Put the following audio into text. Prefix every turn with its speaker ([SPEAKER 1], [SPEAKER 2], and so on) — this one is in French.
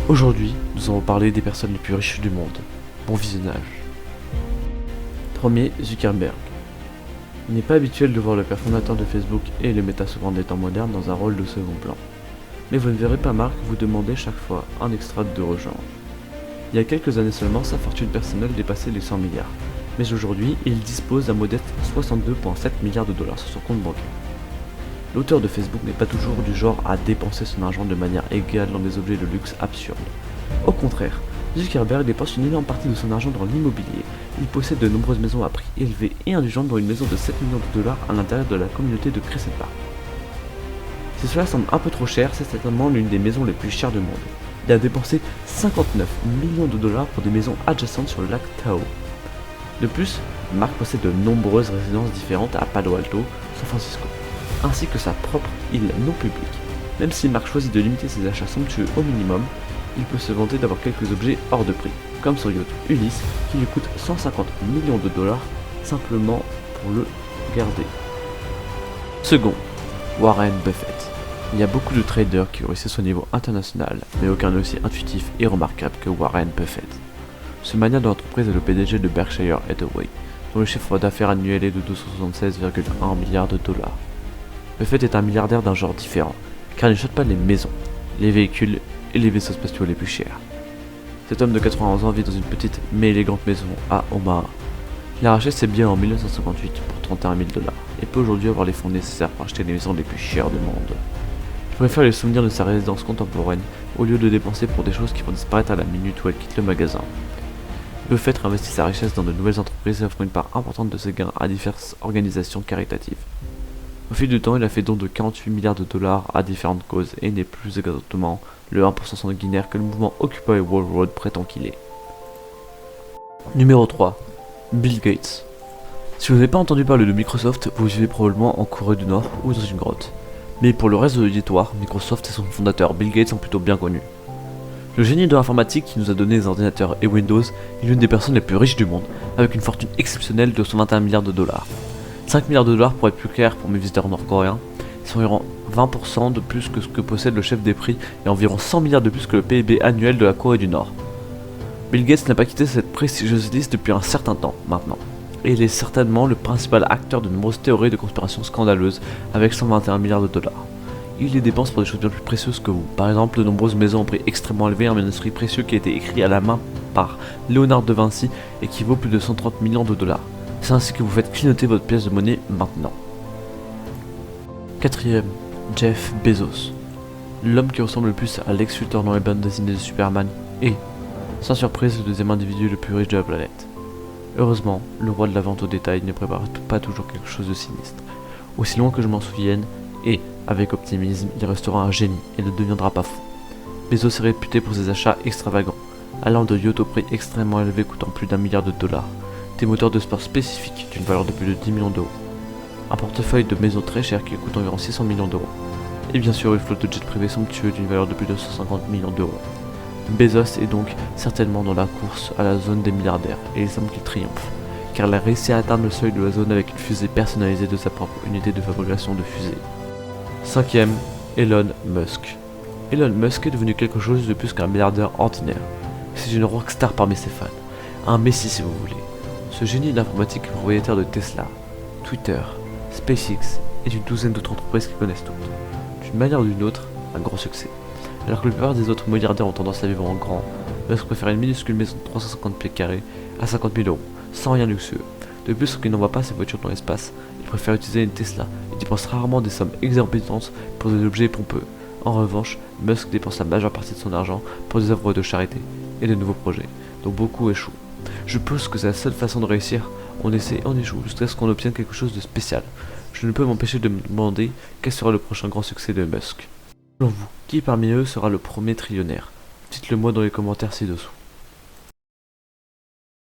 [SPEAKER 1] Aujourd'hui, nous allons parler des personnes les plus riches du monde. Bon visionnage. Premier, Zuckerberg. Il n'est pas habituel de voir le père fondateur de Facebook et le méta souvent des temps modernes dans un rôle de second plan. Mais vous ne verrez pas Mark vous demander chaque fois un extra de rechange. Il y a quelques années seulement, sa fortune personnelle dépassait les 100 milliards. Mais aujourd'hui, il dispose d'un modeste 62,7 milliards de dollars sur son compte bancaire. L'auteur de Facebook n'est pas toujours du genre à dépenser son argent de manière égale dans des objets de luxe absurdes. Au contraire, Zuckerberg dépense une énorme partie de son argent dans l'immobilier. Il possède de nombreuses maisons à prix élevé et indulgentes, dont une maison de 7 millions de dollars à l'intérieur de la communauté de Crescent Park. Si cela semble un peu trop cher, c'est certainement l'une des maisons les plus chères du monde. Il a dépensé 59 millions de dollars pour des maisons adjacentes sur le lac Tahoe. De plus, Mark possède de nombreuses résidences différentes à Palo Alto, San Francisco, ainsi que sa propre île non publique. Même si Mark choisit de limiter ses achats somptueux au minimum, il peut se vanter d'avoir quelques objets hors de prix, comme son yacht Ulysse qui lui coûte 150 millions de dollars simplement pour le garder. Second, Warren Buffett. Il y a beaucoup de traders qui réussissent au niveau international, mais aucun n'est aussi intuitif et remarquable que Warren Buffett. Ce magnat de l'entreprise est le PDG de Berkshire Hathaway, dont le chiffre d'affaires annuel est de 276,1 milliards de dollars. Buffett est un milliardaire d'un genre différent, car il n'achète pas les maisons, les véhicules et les vaisseaux spatiaux les plus chers. Cet homme de 91 ans vit dans une petite mais élégante maison à Omaha. Il a racheté ses biens en 1958 pour 31 000 dollars et peut aujourd'hui avoir les fonds nécessaires pour acheter les maisons les plus chères du monde. Il préfère les souvenirs de sa résidence contemporaine au lieu de dépenser pour des choses qui vont disparaître à la minute où elle quitte le magasin. Buffett réinvestit sa richesse dans de nouvelles entreprises et offre une part importante de ses gains à diverses organisations caritatives. Au fil du temps, il a fait don de 48 milliards de dollars à différentes causes et n'est plus exactement le 1% sanguinaire que le mouvement Occupy Wall Road prétend qu'il est. Numéro 3. Bill Gates. Si vous n'avez pas entendu parler de Microsoft, vous vivez probablement en Corée du Nord ou dans une grotte. Mais pour le reste de l'auditoire, Microsoft et son fondateur Bill Gates sont plutôt bien connus. Le génie de l'informatique qui nous a donné les ordinateurs et Windows est l'une des personnes les plus riches du monde, avec une fortune exceptionnelle de 121 milliards de dollars. 5 milliards de dollars pour être plus clair pour mes visiteurs nord-coréens, c'est environ 20% de plus que ce que possède le chef des prix et environ 100 milliards de plus que le PIB annuel de la Corée du Nord. Bill Gates n'a pas quitté cette prestigieuse liste depuis un certain temps maintenant, et il est certainement le principal acteur de nombreuses théories de conspiration scandaleuses avec 121 milliards de dollars. Il les dépense pour des choses bien plus précieuses que vous, par exemple de nombreuses maisons au prix extrêmement élevé, un manuscrit précieux qui a été écrit à la main par Léonard de Vinci et qui vaut plus de 130 millions de dollars. C'est ainsi que vous faites clignoter votre pièce de monnaie maintenant. Quatrième, Jeff Bezos. L'homme qui ressemble le plus à Lex Luthor dans les bandes dessinées de Superman est, sans surprise, le deuxième individu le plus riche de la planète. Heureusement, le roi de la vente au détail ne prépare pas toujours quelque chose de sinistre. Aussi loin que je m'en souvienne, et, avec optimisme, il restera un génie et ne deviendra pas fou. Bezos est réputé pour ses achats extravagants, allant de yachts au prix extrêmement élevé coûtant plus d'1 milliard de dollars, des moteurs de sport spécifiques d'une valeur de plus de 10 millions d'euros, un portefeuille de maisons très cher qui coûte environ 600 millions d'euros, et bien sûr une flotte de jets privés somptueux d'une valeur de plus de 150 millions d'euros. Bezos est donc certainement dans la course à la zone des milliardaires, et il semble qu'il triomphe, car il a réussi à atteindre le seuil de la zone avec une fusée personnalisée de sa propre unité de fabrication de fusées. Cinquième, Elon Musk. Elon Musk est devenu quelque chose de plus qu'un milliardaire ordinaire. C'est une rockstar parmi ses fans, un messie si vous voulez. Ce génie de l'informatique est propriétaire de Tesla, Twitter, SpaceX et d'une douzaine d'autres entreprises qui connaissent toutes. D'une manière ou d'une autre, un gros succès. Alors que la plupart des autres milliardaires ont tendance à vivre en grand, Musk préfère une minuscule maison de 350 pieds carrés à 50 000 euros, sans rien luxueux. De plus, qu'il n'envoie pas ses voitures dans l'espace, il préfère utiliser une Tesla et dépense rarement des sommes exorbitantes pour des objets pompeux. En revanche, Musk dépense la majeure partie de son argent pour des œuvres de charité et de nouveaux projets, dont beaucoup échouent. Je pense que c'est la seule façon de réussir, on essaie et on échoue jusqu'à ce qu'on obtienne quelque chose de spécial. Je ne peux m'empêcher de me demander quel sera le prochain grand succès de Musk. Selon vous, qui parmi eux sera le premier trillionnaire? Dites-le moi dans les commentaires ci-dessous.